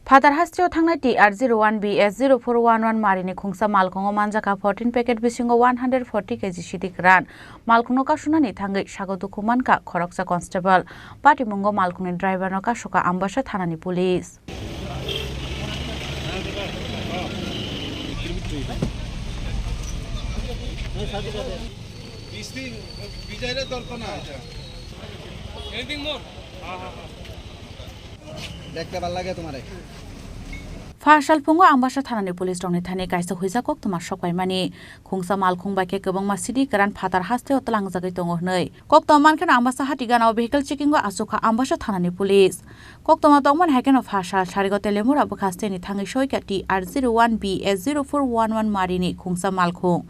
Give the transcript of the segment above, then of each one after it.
Phatar HasteoThangnai TR01BS-0411 MariniKhongsa Malkhungo Manjakha 14PacketsBisingo140kg SiddiKwran Malkhungo kasunani thangai ShagoTukumanka Khorang Constable Patimungo Malkhungni driver no kasuka Ambasha Thanani Police. Anything more? Fashal pungo Ambasha Thanani Police Rongni Thani kaisa huisa kok tuma sokai mani Khongsa Malkhung baike kebang SiddiKwran Phatar HasteoTlang jagai tongo hnei kok toman kan Ambasha hatigana vehicle checking go asuka Ambasha Thanani Police kok toma tongman haken of Fashal sharigo telemura bukhaste ni thangi soika TR01BS-0411 MariniKhongsa Malkhung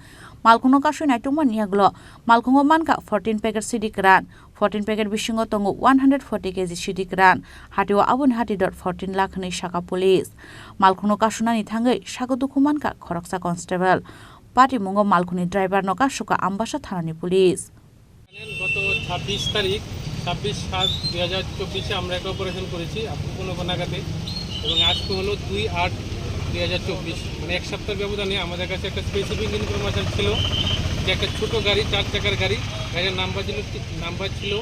kasu naituman yaglo Malkhungo manka 14 packet SiddiKwran 14 packet bisingo tongo 140kg SiddiKwran hatio abun hati dot 14 lakh ni shaka police Malkhungo kasunani thangai ShagoTukumanka Khorang Constable Patimungo Malkhungni driver no kasuka Ambasha Thanani Police গত 26 তারিখ 26/7/2024 আমরা একটা operation করেছি কোনো বনাগাতে এবং আজকে হলো 2/8/2024 মানে এক সপ্তাহের ব্যবধানে আমাদের কাছে একটা স্পেসিফিক ইনফরমেশন ছিল যে একটা ছোট গাড়ি 4 চাকার গাড়ি গাড়ির নাম্বার ছিল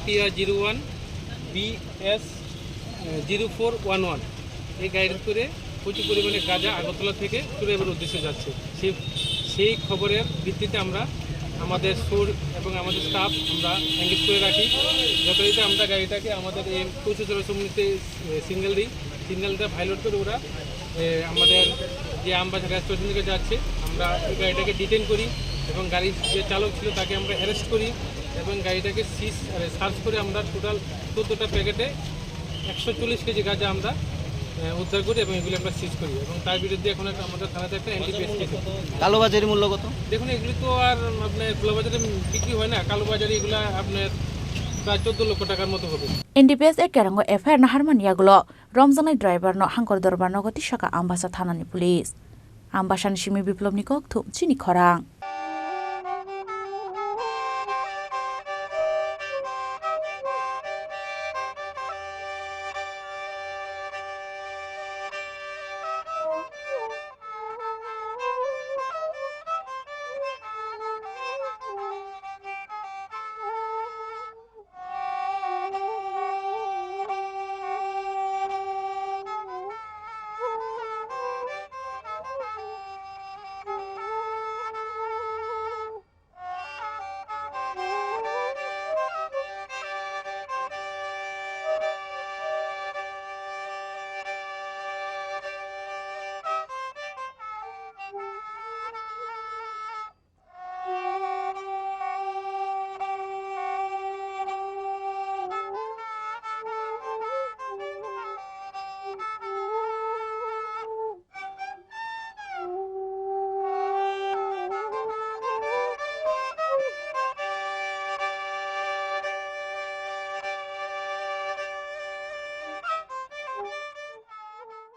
TR01BS-0411 এই গাড়ির করে প্রচুর পরিমাণে গাঁজা আগরতলা থেকে চুরাইবার উদ্দেশ্যে যাচ্ছে সেই খবরের ভিত্তিতে আমরা আমাদের সোর এবং আমাদের স্টাফ আমরা এনগেজ করে রাখি যথারীতি আমরা গাড়িটাকে আমাদের এই প্রচুর সমিতিতে সিগন্যালটা ভায়োলেট করে ওরা আমাদের যে আমবাসা রেস্টুরেন্ট থেকে যাচ্ছে আমরা এই গাড়িটাকে ডিটেন করি এবং গাড়ির যে চালক ছিল তাকে আমরা অ্যারেস্ট করি এবং গাড়িটাকে সার্চ করে আমরা টোটাল 14টা প্যাকেটে 140 কেজি গাঁজা আমরা উদ্ধার করি এবং এগুলো আমরা সিজ করি এবং তার বিরুদ্ধে এখন আমাদের থানাতে একটা এনডিপিএস কেস। কালোবাজারি মূল্য কত? দেখুন এগুলি তো আর আপনার খোলাবাজারে বিক্রি হয় না, কালোবাজারি এগুলো আপনার প্রায় 14 লক্ষ টাকার মতো হবে। এনডিপিএস এ কেরাঙ্গো এফআইআর নাহারমানিয়াগুলো রমজানের ড্রাইভার ন হাঙ্কর দরবার নগতি শাখা আম্বাসা থানানি পুলিশ আম্বাসানি সিমি বিপ্লবনি কক থুম চিনি খরাং।